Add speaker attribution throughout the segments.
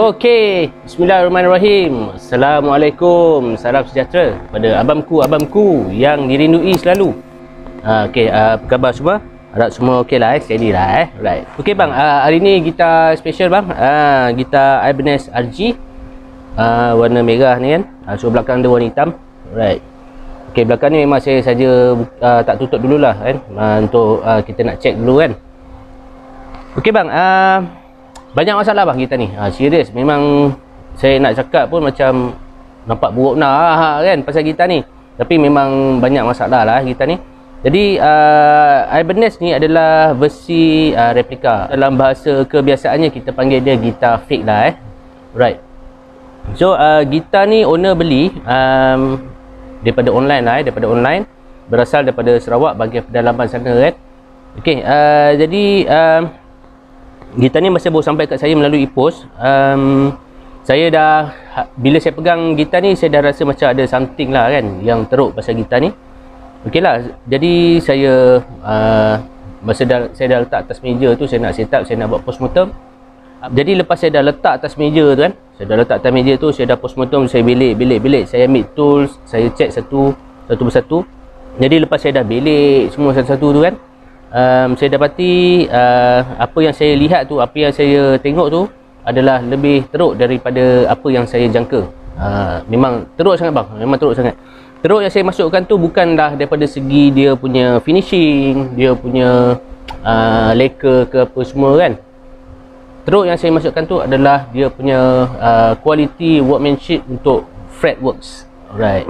Speaker 1: Okey, bismillahirrahmanirrahim. Assalamualaikum, salam sejahtera pada abangku yang dirindui selalu. Okey, apa khabar semua? Harap semua okey lah, steady lah Right. Okey bang, hari ni gitar special bang. Gitar Ibanez RG, warna merah ni kan. So belakang dia warna hitam. Right. Okey, belakang ni memang saya saja tak tutup dululah kan. Untuk kita nak check dulu kan. Okey bang, banyak masalah bang gitar ni. Serius, memang saya nak cakap pun macam nampak buruk nah kan pasal gitar ni. Tapi memang banyak masalah lah gitar ni. Jadi Ibanez ni adalah versi replika. Dalam bahasa kebiasaannya kita panggil dia gitar fake lah Right. So gitar ni owner beli daripada online lah daripada online. Berasal daripada Sarawak bahagian pedalaman sana kan. Okey, jadi gitar ni masa baru sampai kat saya melalui pos. Saya dah, bila saya pegang gitar ni, saya dah rasa macam ada something lah kan yang teruk pasal gitar ni. Okey lah, jadi saya saya dah letak atas meja tu, saya nak set up, saya nak buat postmortem. Jadi lepas saya dah letak atas meja tu kan, saya dah letak atas meja tu, saya dah postmortem, saya belik, saya ambil tools, saya check satu persatu. Jadi lepas saya dah belik semua satu-satu tu kan, saya dapati apa yang saya lihat tu, apa yang saya tengok tu adalah lebih teruk daripada apa yang saya jangka. Memang teruk sangat bang, memang teruk sangat. Teruk yang saya masukkan tu bukanlah daripada segi dia punya finishing, dia punya lacquer ke apa semua kan. Teruk yang saya masukkan tu adalah dia punya quality workmanship untuk fretworks. Alright.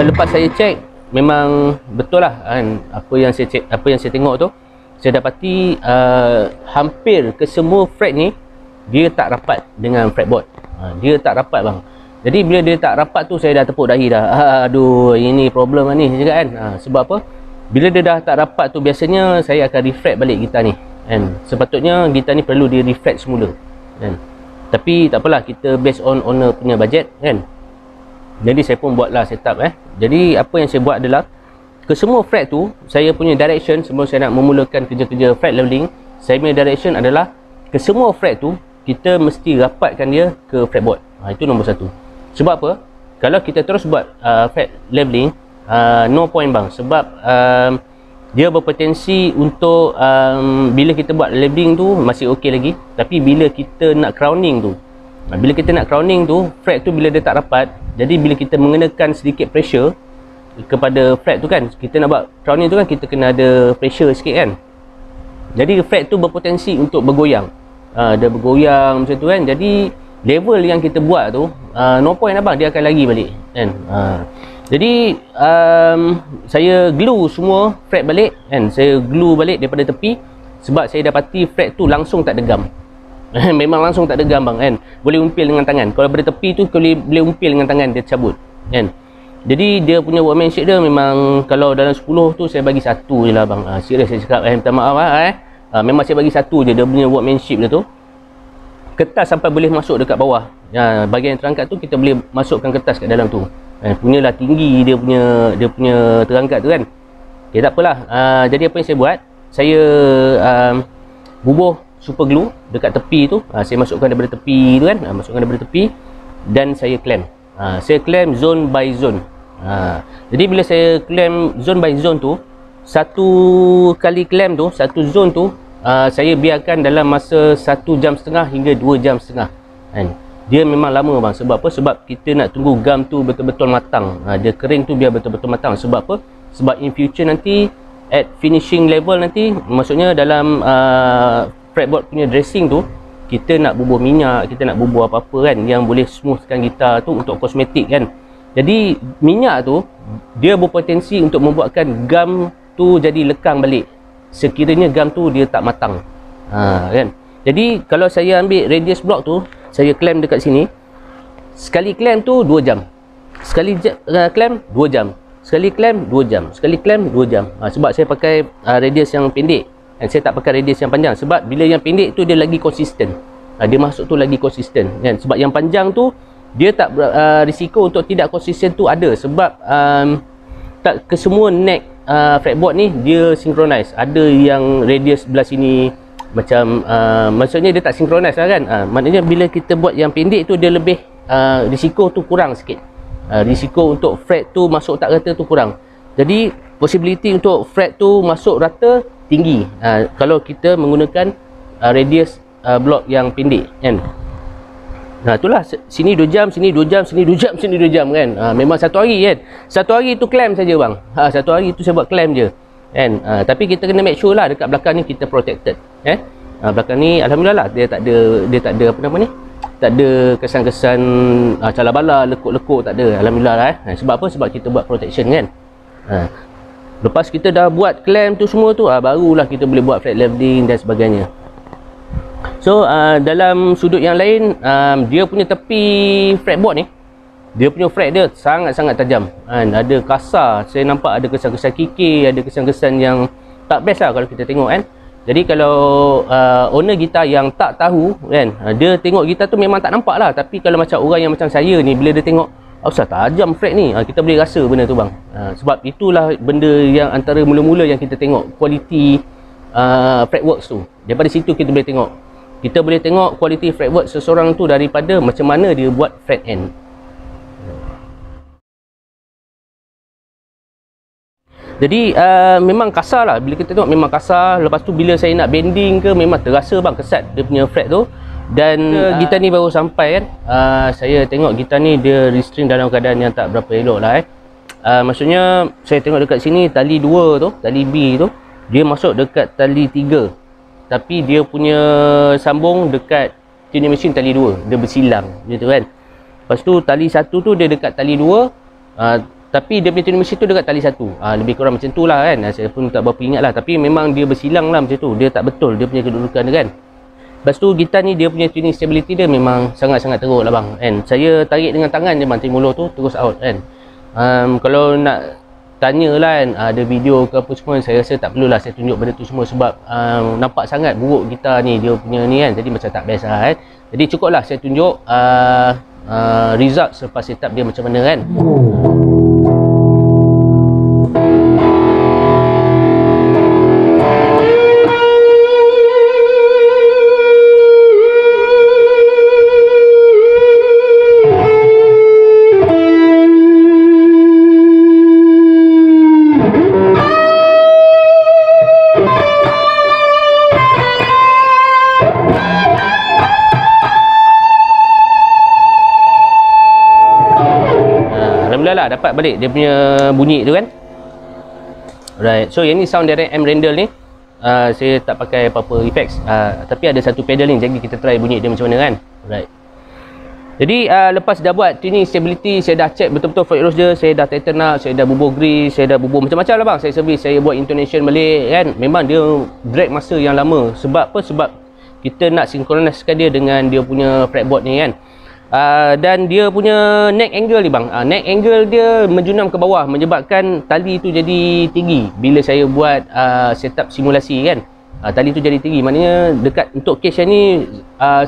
Speaker 1: Lepas saya cek, memang betul lah kan apa yang saya cek, apa yang saya tengok tu. Saya dapati hampir ke semua fret ni dia tak rapat dengan fretboard. Dia tak rapat bang. Jadi bila dia tak rapat tu, saya dah tepuk dahi dah. Aduh, ini problem lah ni cakap kan. Sebab apa? Bila dia dah tak rapat tu, biasanya saya akan refret balik gitar ni kan. Sepatutnya gitar ni perlu di refret semula kan. Tapi tak apalah, kita based on owner punya budget kan. Jadi saya pun buatlah setup Jadi apa yang saya buat adalah, ke semua fret tu, saya punya direction sebelum saya nak memulakan kerja-kerja fret leveling, saya punya direction adalah ke semua fret tu kita mesti rapatkan dia ke fretboard. Itu nombor satu. Sebab apa? Kalau kita terus buat fret leveling, no point bang. Sebab dia berpotensi untuk bila kita buat leveling tu masih okey lagi, tapi bila kita nak crowning tu, fret tu bila dia tak rapat, jadi bila kita mengenakan sedikit pressure kepada fret tu kan, kita nak buat crowning tu kan, kita kena ada pressure sikit kan. Jadi fret tu berpotensi untuk bergoyang. Dia bergoyang macam tu kan. Jadi level yang kita buat tu no point abang, dia akan lari balik kan. Jadi saya glue semua fret balik kan. Saya glue balik daripada tepi, sebab saya dapati fret tu langsung tak degam. Memang langsung tak degam bang kan. Boleh umpil dengan tangan. Kalau dari tepi tu boleh umpil dengan tangan, dia cabut kan. Jadi dia punya workmanship dia memang, kalau dalam 10 tu saya bagi 1 je lah bang. Serius saya cakap, minta maaf Memang saya bagi satu je dia punya workmanship dia tu. Kertas sampai boleh masuk dekat bawah. Bahagian yang terangkat tu kita boleh masukkan kertas kat dalam tu. Punyalah tinggi dia punya terangkat tu kan. Okay, tak apalah. Jadi apa yang saya buat, saya bubuh super glue dekat tepi tu. Saya masukkan daripada tepi tu kan, masukkan daripada tepi dan saya clamp. Saya clamp zone by zone. Jadi bila saya clamp zone by zone tu, satu kali clamp tu, satu zone tu, saya biarkan dalam masa 1.5 jam hingga 2 jam setengah kan. Dia memang lama bang. Sebab apa? Sebab kita nak tunggu gam tu betul-betul matang. Dia kering tu biar betul-betul matang. Sebab apa? Sebab in future nanti at finishing level nanti, maksudnya dalam fretboard punya dressing tu, kita nak bubuh minyak, kita nak bubuh apa-apa kan yang boleh smoothkan gitar tu untuk kosmetik kan. Jadi minyak tu dia berpotensi untuk membuatkan gam tu jadi lekang balik sekiranya gam tu dia tak matang. Kan. Jadi kalau saya ambil radius block tu, saya clamp dekat sini. Sekali clamp tu 2 jam. Sekali clamp 2 jam. Sekali clamp 2 jam. Sekali clamp 2 jam. Sebab saya pakai radius yang pendek dan saya tak pakai radius yang panjang. Sebab bila yang pendek tu dia lagi konsisten. Dia masuk tu lagi konsisten kan. Sebab yang panjang tu dia tak risiko untuk tidak konsisten tu ada. Sebab tak kesemua neck fretboard ni dia synchronize. Ada yang radius belah sini macam maksudnya dia tak synchronize lah kan. Maknanya bila kita buat yang pendek tu dia lebih risiko tu kurang sikit. Risiko untuk fret tu masuk tak rata tu kurang. Jadi possibility untuk fret tu masuk rata tinggi kalau kita menggunakan radius block yang pendek kan. Itulah, sini 2 jam, sini 2 jam, sini 2 jam, sini 2 jam kan. Memang satu hari kan. Satu hari tu clamp saja bang. Satu hari tu saya buat clamp je kan. Tapi kita kena make sure lah dekat belakang ni kita protected belakang ni alhamdulillah lah dia tak ada apa nama ni, tak ada kesan-kesan calar bala, lekuk-lekuk, tak ada alhamdulillah lah Sebab apa? Sebab kita buat protection kan. Lepas kita dah buat clamp tu semua tu, barulah kita boleh buat fret leveling dan sebagainya. So dalam sudut yang lain, dia punya tepi fretboard ni, dia punya fret dia sangat-sangat tajam kan. Ada kasar, saya nampak ada kesan-kesan kikir, ada kesan-kesan yang tak best lah kalau kita tengok kan. Jadi kalau owner gitar yang tak tahu kan, dia tengok gitar tu memang tak nampak lah. Tapi kalau macam orang yang macam saya ni, bila dia tengok, asal tajam fret ni, kita boleh rasa benda tu bang. Sebab itulah benda yang antara mula-mula yang kita tengok quality fretworks tu. Daripada situ kita boleh tengok. Kita boleh tengok quality fretwork seseorang tu daripada macam mana dia buat fret end. Jadi memang kasar lah. Bila kita tengok memang kasar. Lepas tu bila saya nak bending ke, memang terasa bang kesat dia punya fret tu. Dan gitar ni baru sampai kan. Saya tengok gitar ni dia restring dalam keadaan yang tak berapa elok lah maksudnya saya tengok dekat sini tali 2 tu, tali B tu, dia masuk dekat tali 3. Tapi dia punya sambung dekat tuning machine tali 2. Dia bersilang gitu kan. Lepas tu tali 1 tu dia dekat tali 2. Tapi dia punya tuning machine tu dekat tali 1. Lebih kurang macam tu lah kan. Saya pun tak berapa ingat lah. Tapi memang dia bersilang lah macam tu. Dia tak betul dia punya kedudukan dia kan. Lepas tu gitar ni dia punya tuning stability dia memang sangat-sangat teruk lah bang kan. Saya tarik dengan tangan je bang, tremolo tu terus out kan. Kalau nak tanya lah kan, ada video ke apa semua, saya rasa tak perlulah saya tunjuk benda tu semua. Sebab nampak sangat buruk gitar ni, dia punya ni kan. Jadi macam tak best lah kan. Jadi cukup lah saya tunjuk result selepas setup dia macam mana kan. Lah dapat balik dia punya bunyi tu kan. Alright, so yang ni sound dari M Randall ni. Saya tak pakai apa-apa effects, tapi ada satu pedal ni, jadi kita try bunyi dia macam mana kan. Alright. Jadi lepas dah buat tuning stability, saya dah check betul-betul fret rose dia, saya dah tighten up, saya dah bubuh grease, saya dah bubuh macam-macam lah bang. Saya service, saya buat intonation balik kan. Memang dia drag masa yang lama. Sebab apa? Sebab kita nak synchronise dia dengan dia punya fretboard ni kan. Dan dia punya neck angle ni bang, neck angle dia menjunam ke bawah, menyebabkan tali tu jadi tinggi bila saya buat setup simulasi kan. tali tu jadi tinggi. Maknanya dekat untuk kes yang ni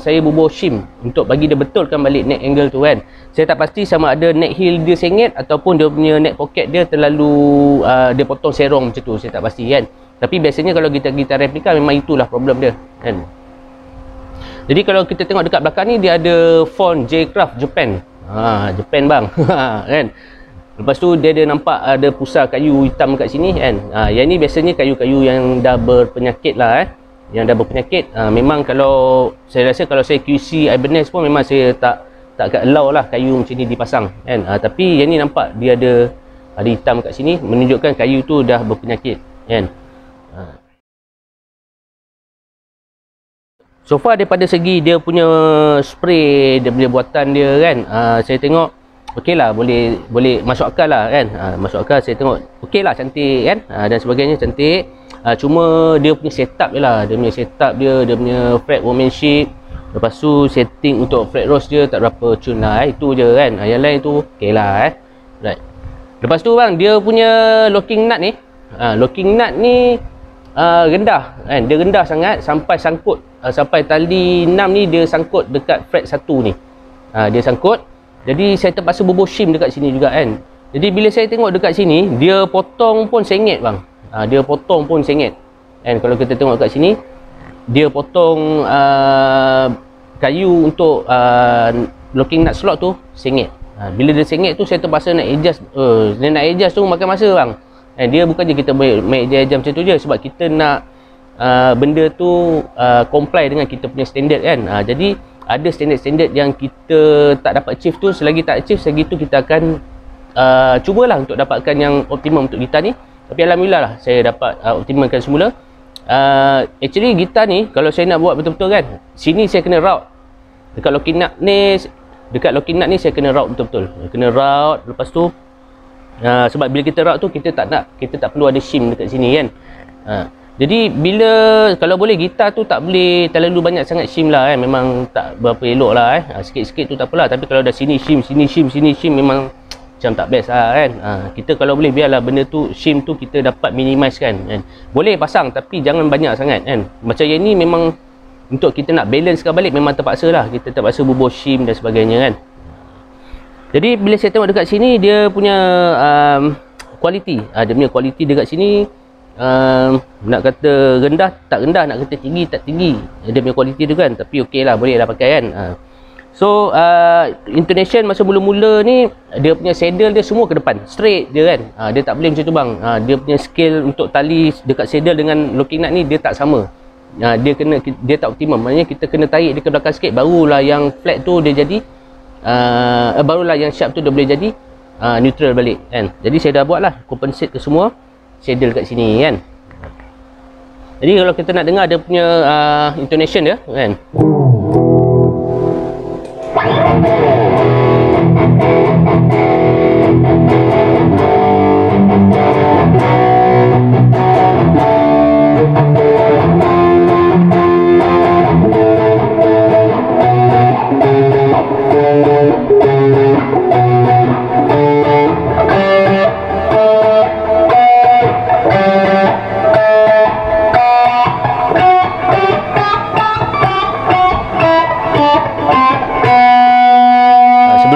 Speaker 1: saya bubuh shim untuk bagi dia betulkan balik neck angle tu kan. Saya tak pasti sama ada neck heel dia sengit ataupun dia punya neck pocket dia terlalu dia potong serong macam tu, saya tak pasti kan. Tapi biasanya kalau kita replika memang itulah problem dia kan. Jadi kalau kita tengok dekat belakang ni dia ada font J-Craft Japan. Japan bang. Kan. Lepas tu dia ada nampak ada pusar kayu hitam kat sini kan. Yang ni biasanya kayu-kayu yang dah berpenyakit lah Yang dah berpenyakit. Memang kalau saya rasa kalau saya QC Ibanez pun memang saya tak allow lah kayu macam ni dipasang kan. Tapi yang ni nampak dia ada hitam kat sini menunjukkan kayu tu dah berpenyakit kan. So far daripada segi dia punya spray, dia punya buatan dia kan, saya tengok okey lah, boleh masuk akal lah kan. Masuk akal, saya tengok okey lah, cantik kan, dan sebagainya cantik. Cuma dia punya setup je lah, dia punya setup dia punya fret workmanship, lepas tu setting untuk fret rose dia tak berapa cun lah itu je kan. Yang lain tu okey lah right. Lepas tu bang, dia punya locking nut ni, locking nut ni rendah kan, dia rendah sangat sampai sangkut, sampai tali 6 ni dia sangkut dekat fret 1 ni. Dia sangkut. Jadi saya terpaksa bubuh shim dekat sini juga kan. Jadi bila saya tengok dekat sini, dia potong pun sengit bang. Dia potong pun sengit. And kalau kita tengok dekat sini, dia potong kayu untuk locking nut slot tu sengit. Bila dia sengit tu saya terpaksa nak adjust. Dia nak adjust tu makan masa bang. Dia bukan je kita make dia macam tu je, sebab kita nak benda tu comply dengan kita punya standard kan. Jadi ada standard-standard yang kita tak dapat achieve tu, selagi tak achieve selagi tu kita akan cubalah untuk dapatkan yang optimum untuk gitar ni. Tapi alhamdulillah lah saya dapat optimalkan semula. Actually gitar ni kalau saya nak buat betul-betul kan, sini saya kena route. Dekat locking nut ni saya kena route betul-betul. Kena route, lepas tu sebab bila kita route tu kita tak perlu ada shim dekat sini kan. Jadi bila kalau boleh gitar tu tak boleh terlalu banyak sangat shim lah kan, memang tak berapa elok lah sikit-sikit tu tak apalah. Tapi kalau dah sini shim memang macam tak best lah kan. Kita kalau boleh biarlah benda tu, shim tu kita dapat minimize kan. Boleh pasang tapi jangan banyak sangat kan. Macam yang ni memang untuk kita nak balancekan balik memang terpaksa lah, kita terpaksa bubuh shim dan sebagainya kan. Jadi bila saya tengok dekat sini dia punya kualiti, dia punya kualiti dekat sini nak kata rendah tak rendah, nak kata tinggi tak tinggi, dia punya kualiti tu kan. Tapi okey lah, boleh lah pakai kan. So intonation masa mula-mula ni dia punya saddle dia semua ke depan straight dia kan. Dia tak boleh macam tu bang. Dia punya scale untuk tali dekat saddle dengan locking nut ni dia tak sama. Dia tak optimum. Maknanya kita kena tarik dia ke belakang sikit, barulah yang flat tu dia jadi barulah yang sharp tu dia boleh jadi neutral balik kan. Jadi saya dah buat lah compensate ke semua saddle kat sini kan. Jadi kalau kita nak dengar dia punya intonation dia kan,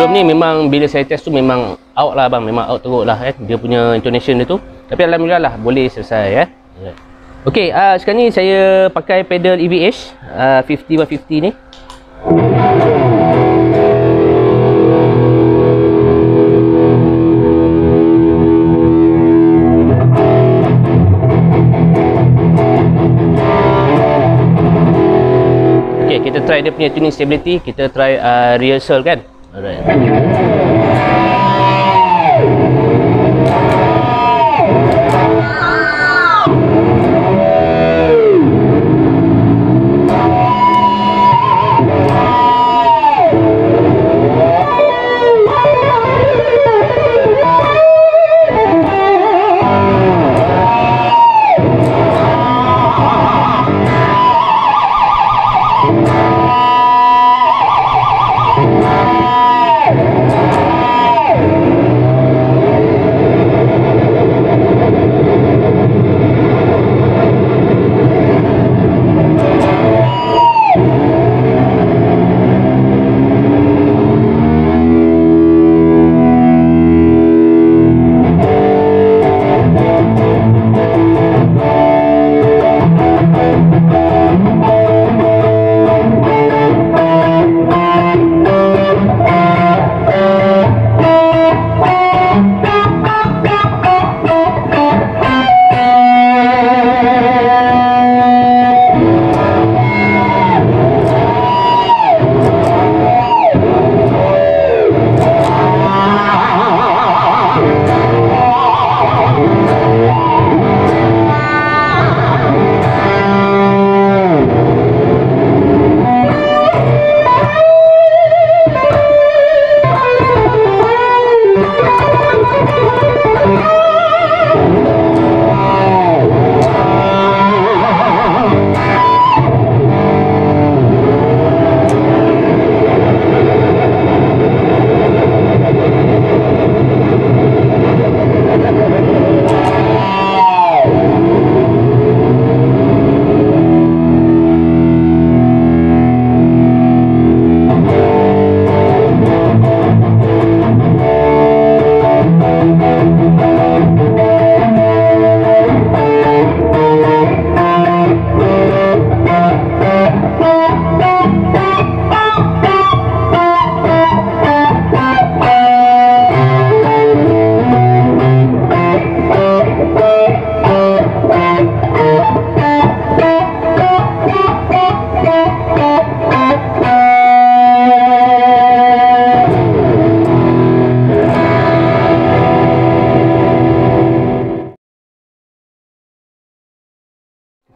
Speaker 1: ni memang bila saya test tu memang out lah bang, memang out teruk lah dia punya intonation dia tu. Tapi alhamdulillah lah boleh selesai Okey, sekarang ni saya pakai pedal EVH 50x50 ni. Okey, kita try dia punya tuning stability, kita try rehearsal kan. Alright.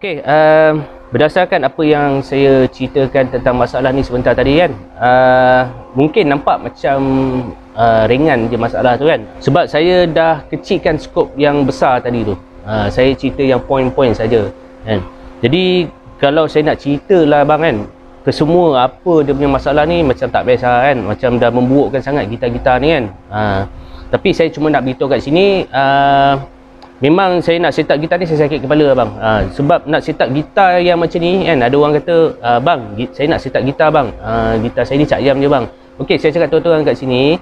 Speaker 1: Okey, berdasarkan apa yang saya ceritakan tentang masalah ni sebentar tadi kan, mungkin nampak macam ringan je masalah tu kan, sebab saya dah kecilkan skop yang besar tadi tu. Saya cerita yang poin-poin saja kan. Jadi kalau saya nak ceritalah bang kan, ke semua apa dia punya masalah ni, macam tak biasa kan, macam dah memburukkan sangat gitar-gitar ni kan. Tapi saya cuma nak beritahu kat sini, memang saya nak set up gitar ni saya sakit kepala bang. Sebab nak set up gitar yang macam ni kan, ada orang kata, bang, saya nak set up gitar bang, gitar saya ni cap ayam je bang. Okey, saya cakap terang-terang kat sini,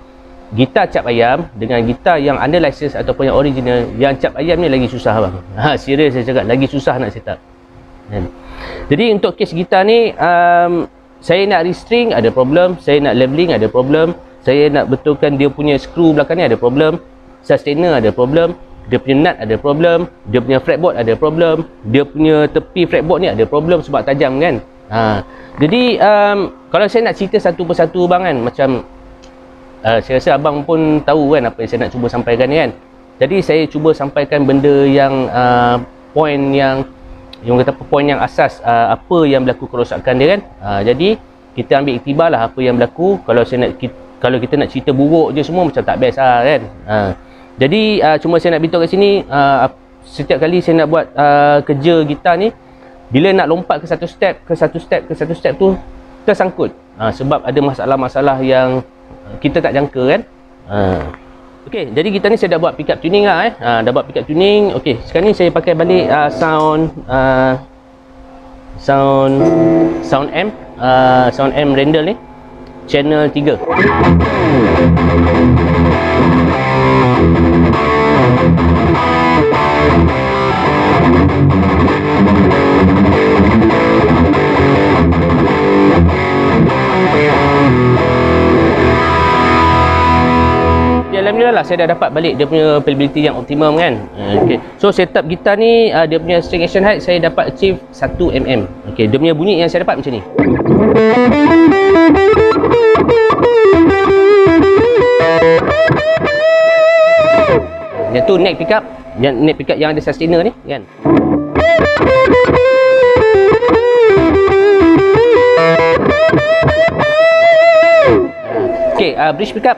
Speaker 1: gitar cap ayam dengan gitar yang under license ataupun yang original, yang cap ayam ni lagi susah bang. Serius saya cakap, lagi susah nak set up kan. Jadi untuk kes gitar ni, saya nak restring ada problem, saya nak leveling ada problem, saya nak betulkan dia punya skru belakang ni ada problem, sustainer ada problem, dia punya nut ada problem, dia punya fretboard ada problem, dia punya tepi fretboard ni ada problem sebab tajam kan. Jadi kalau saya nak cerita satu persatu bang kan, macam saya rasa abang pun tahu kan apa yang saya nak cuba sampaikan ni kan. Jadi saya cuba sampaikan benda yang poin yang kata poin yang asas, apa yang berlaku kerosakan dia kan. Jadi kita ambil iktibar lah apa yang berlaku. Kalau kita nak cerita buruk je semua macam tak biasa kan. Jadi cuma saya nak beritahu kat sini, setiap kali saya nak buat kerja gitar ni, bila nak lompat ke satu step tu tersangkut, sebab ada masalah-masalah yang kita tak jangka kan. Okey, jadi gitar ni saya dah buat pickup tuning lah dah buat pickup tuning. Okey, sekarang ni saya pakai balik sound amp Randall ni, channel 3. Alhamdulillah lah, saya dah dapat balik dia punya playability yang optimum kan. Okay. So setup gitar ni, dia punya string action height saya dapat achieve 1mm. Okay, dia punya bunyi yang saya dapat macam ni. Yang tu neck pickup, yang ada sustainer ni kan. Okay, bridge pickup.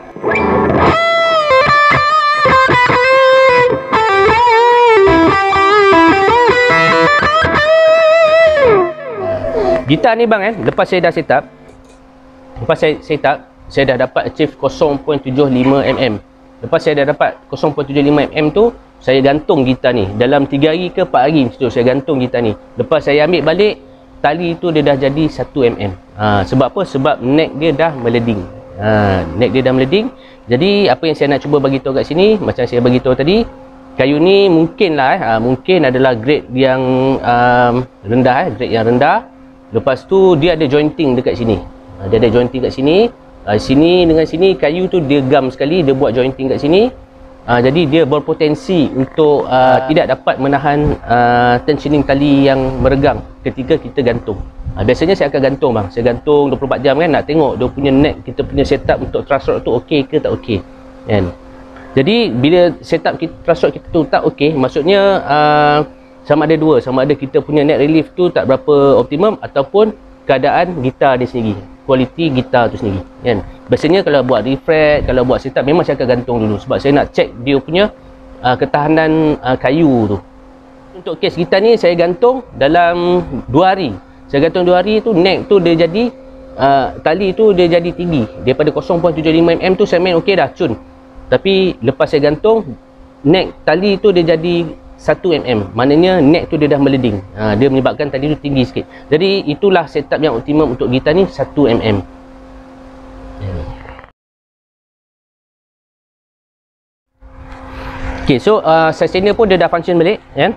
Speaker 1: Gitar ni bang kan, lepas saya dah set up, saya dah dapat achieve 0.75mm. Lepas saya dah dapat 0.75mm tu, saya gantung gitar ni dalam 3 hari ke 4 hari macam tu, saya gantung gitar ni. Lepas saya ambil balik, tali tu dia dah jadi 1mm. Sebab apa? Sebab neck dia dah meleding. Neck dia dah meleding. Jadi apa yang saya nak cuba bagi tahu kat sini, macam saya bagi tahu tadi, kayu ni mungkin adalah grade yang rendah, grade yang rendah. Lepas tu dia ada jointing dekat sini. Dia ada jointing kat sini. Sini dengan sini kayu tu dia gam sekali, dia buat jointing kat sini. Jadi dia berpotensi untuk tidak dapat menahan tensioning tali yang meregang ketika kita gantung. Biasanya saya akan gantung bang. Saya gantung 24 jam kan, nak tengok dia punya neck, kita punya setup untuk truss rod tu okey ke tak okey kan. Jadi bila setup truss rod kita tu tak okey, maksudnya sama ada dua, sama ada kita punya neck relief tu tak berapa optimum ataupun keadaan gitar dia sendiri, kualiti gitar tu sendiri kan. Biasanya kalau buat refret, kalau buat setup memang saya akan gantung dulu sebab saya nak check dia punya ketahanan kayu tu. Untuk kes gitar ni saya gantung dalam 2 hari. Saya gantung 2 hari tu, neck tu dia jadi tali tu dia jadi tinggi. Daripada 0.75mm tu saya main okey dah, cun. Tapi lepas saya gantung, neck tali tu dia jadi 1mm, maknanya neck tu dia dah meleding. Dia menyebabkan tali tu tinggi sikit. Jadi itulah setup yang optimum untuk gitar ni, 1mm. Okay, so sustainer pun dia dah function balik kan.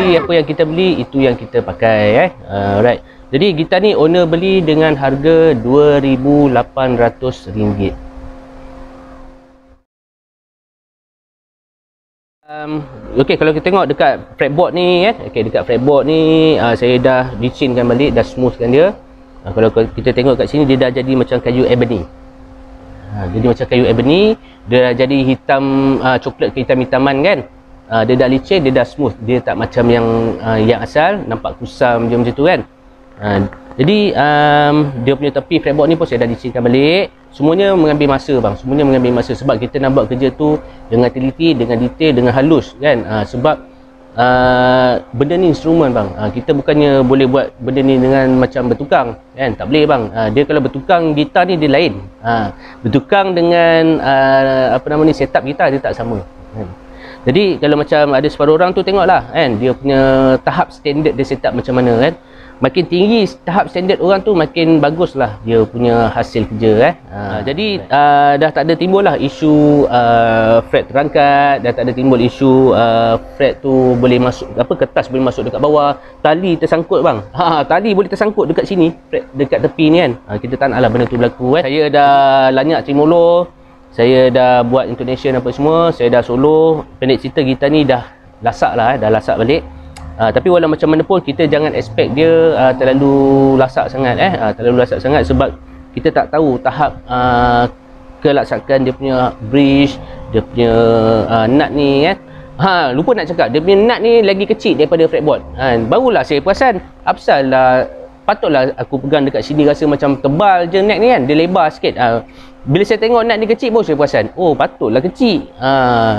Speaker 1: Jadi apa yang kita beli itu yang kita pakai alright. Jadi gitar ni owner beli dengan harga RM2,800. Okey, kalau kita tengok dekat fretboard ni dekat fretboard ni saya dah licinkan balik, dah smoothkan dia. Kalau kita tengok kat sini dia dah jadi macam kayu ebony. Jadi macam kayu ebony, dia dah jadi hitam coklat ke hitam-hitaman kan. Dia dah licin, dia dah smooth, dia tak macam yang asal nampak kusam je macam tu kan. Jadi dia punya tepi fretboard ni pun saya dah licinkan balik. Semuanya mengambil masa bang, semuanya mengambil masa sebab kita nak buat kerja tu dengan teliti, dengan detail, dengan halus kan. Sebab benda ni instrumen bang. Kita bukannya boleh buat benda ni dengan macam bertukang kan, tak boleh bang. Dia kalau bertukang gitar ni dia lain. Bertukang dengan setup gitar dia tak sama kan. Jadi kalau macam ada separuh orang tu tengoklah kan, dia punya tahap standard dia setup macam mana kan. Makin tinggi tahap standard orang tu, makin baguslah dia punya hasil kerja Jadi dah tak ada timbul lah isu fret terangkat, dah tak ada timbul isu fret tu boleh masuk, kertas boleh masuk dekat bawah, tali tersangkut bang. Tali boleh tersangkut dekat sini, fret dekat tepi ni kan. Kita tak naklah benda tu berlaku Saya dah lanyak tremolo, saya dah buat intonation apa semua, saya dah solo. Pendek cerita, gitar ni dah lasak lah, dah lasak balik. Tapi walau macam mana pun kita jangan expect dia terlalu lasak sangat terlalu lasak sangat, sebab kita tak tahu tahap kelaksakan dia punya bridge, dia punya nut ni kan. Lupa nak cakap, dia punya nut ni lagi kecil daripada fretboard. Barulah saya perasan, apasal lah, patutlah aku pegang dekat sini rasa macam tebal je neck ni kan, dia lebar sikit. Bila saya tengok nut ni kecil pun saya perasan, oh patutlah kecil.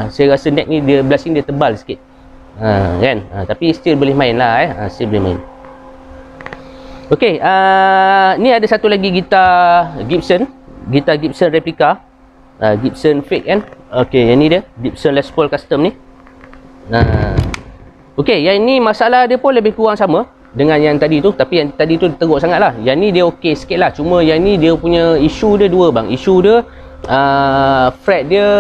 Speaker 1: Saya rasa neck ni dia belah sini dia tebal sikit. Kan, tapi still boleh main lah still boleh main. Okey, ni ada satu lagi gitar Gibson replika, Gibson fake kan. Okey, yang ni dia Gibson Les Paul custom ni. Okey, yang ni masalah dia pun lebih kurang sama dengan yang tadi tu, tapi yang tadi tu teruk sangat lah. Yang ni dia okey sikit lah, cuma yang ni dia punya isu dia dua bang. Isu dia fret dia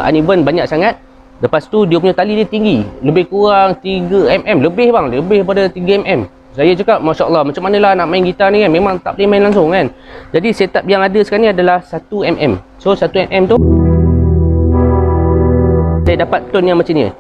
Speaker 1: uneven banyak sangat. Lepas tu dia punya tali dia tinggi, lebih kurang 3mm lebih bang, lebih daripada 3mm. Saya cakap Masya Allah, macam manalah nak main gitar ni kan, memang tak boleh main langsung kan. Jadi setup yang ada sekarang ni adalah 1mm. So 1mm tu saya dapat tone yang macam ni.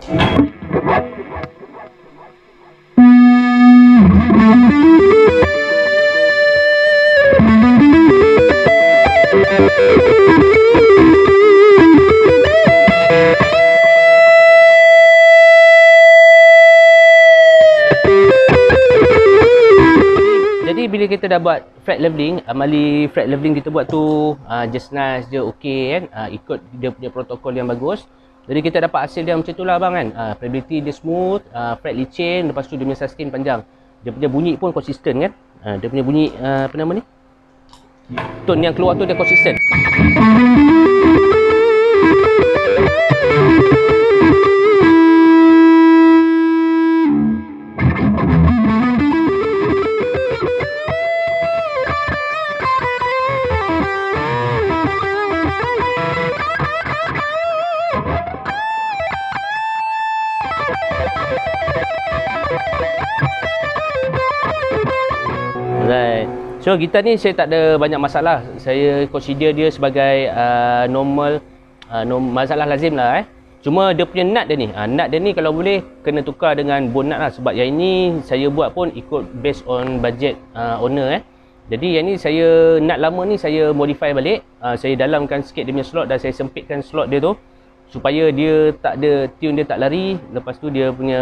Speaker 1: Jadi bila kita dah buat fret leveling, amali fret leveling kita buat tu just nice je, okey kan, ikut dia punya protokol yang bagus. Jadi kita dapat hasil dia macam tu lah bang kan. Playability dia smooth, fret licin, lepas tu dia punya sustain panjang. Dia punya bunyi pun konsisten kan. Dia punya bunyi apa nama ni, tone yang keluar tu dia konsisten. Right. So gitar ni saya tak ada banyak masalah. Saya consider dia sebagai normal, masalah lazim lah Cuma dia punya nut dia ni, nut dia ni kalau boleh kena tukar dengan bone nut lah. Sebab yang ini saya buat pun ikut based on budget owner Jadi yang ni saya, nut lama ni saya modify balik. Saya dalamkan sikit dia punya slot dan saya sempitkan slot dia tu supaya dia tak ada, tune dia tak lari. Lepas tu dia punya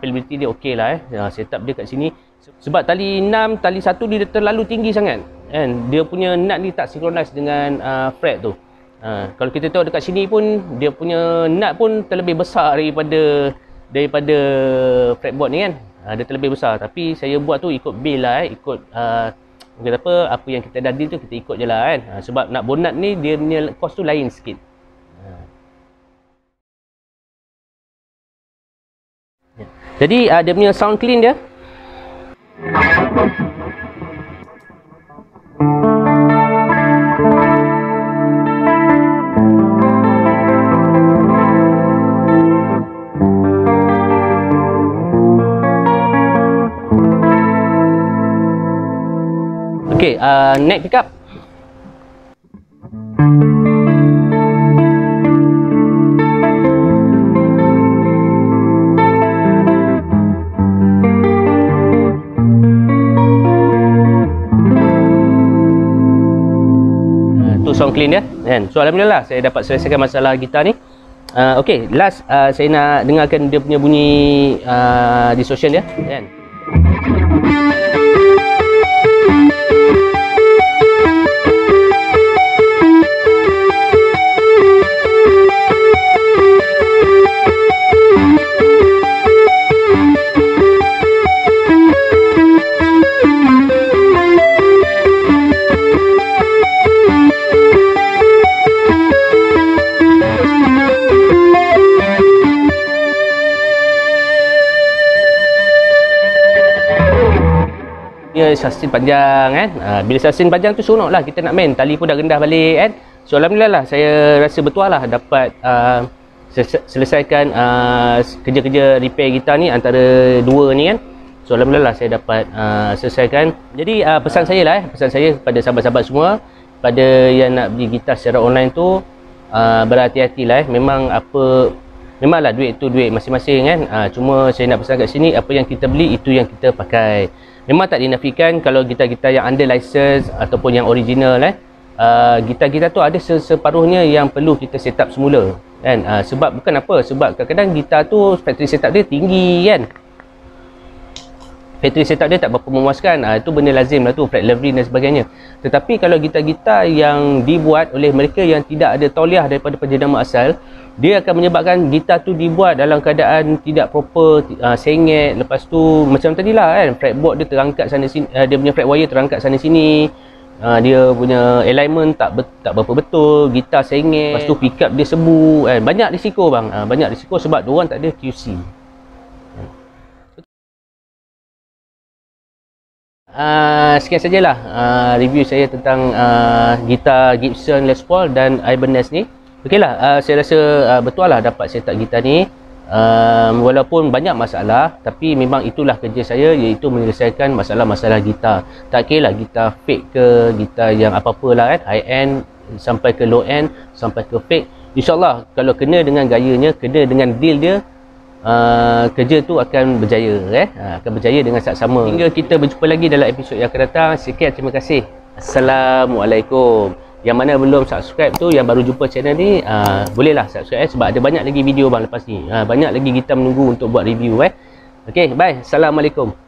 Speaker 1: playability dia okey lah setup dia kat sini. Sebab tali 6, tali 1 dia terlalu tinggi sangat kan. Dia punya nut ni tak synchronize dengan fret tu. Kalau kita tengok dekat sini pun dia punya nut pun terlebih besar daripada fretboard ni kan. Dia terlebih besar, tapi saya buat tu ikut bill lah ikut apa yang kita dah deal tu kita ikut je lah kan. Sebab nak bonat ni dia punya cost tu lain sikit. Jadi dia punya sound clean dia. Okey, naik pickup. Sound clean dia kan. So alhamdulillah saya dapat selesaikan masalah gitar ni. Okey, last saya nak dengarkan dia punya bunyi distortion dia kan. Sustain panjang kan. Bila sustain panjang tu seronok lah kita nak main. Tali pun dah rendah balik kan. So alhamdulillah lah, saya rasa betul lah dapat selesaikan kerja-kerja repair gitar ni antara dua ni kan. So alhamdulillah lah, saya dapat selesaikan. Jadi pesan saya lah pesan saya kepada sahabat-sahabat semua, pada yang nak beli gitar secara online tu berhati-hatilah memanglah duit tu duit masing-masing kan. Cuma saya nak pesan kat sini, apa yang kita beli itu yang kita pakai. Memang tak dinafikan kalau gitar-gitar yang under license ataupun yang original gitar-gitar tu ada separuhnya yang perlu kita set up semula kan. Sebab bukan apa, sebab kadang-kadang gitar tu factory setup dia tinggi kan. Factory setup dia tak berapa memuaskan. Itu benda lazim lah tu, flat leveling dan sebagainya. Tetapi kalau gitar-gitar yang dibuat oleh mereka yang tidak ada tauliah daripada penjenama asal, dia akan menyebabkan gitar tu dibuat dalam keadaan tidak proper, sengit. Lepas tu macam tadilah kan, fretboard dia terangkat sana sini, dia punya fret wire terangkat sana sini, dia punya alignment tak berapa betul, gitar sengit. Lepas tu pickup dia sebu kan. Banyak risiko bang, banyak risiko sebab diorang tak ada QC. Sekian sajalah review saya tentang gitar Gibson Les Paul dan Ibanez ni. Okeylah, saya rasa betul lah dapat setup gitar ni. Walaupun banyak masalah, tapi memang itulah kerja saya, iaitu menyelesaikan masalah-masalah gitar. Tak kira lah gitar fake ke, gitar yang apa-apa lah kan, high end sampai ke low end, sampai ke fake. InsyaAllah kalau kena dengan gayanya, kena dengan deal dia, kerja tu akan berjaya akan berjaya dengan saksama. Hingga kita berjumpa lagi dalam episod yang akan datang. Sekian, terima kasih. Assalamualaikum. Yang mana belum subscribe tu, yang baru jumpa channel ni, bolehlah subscribe sebab ada banyak lagi video bang lepas ni. Banyak lagi kita menunggu untuk buat review. Okay, bye. Assalamualaikum.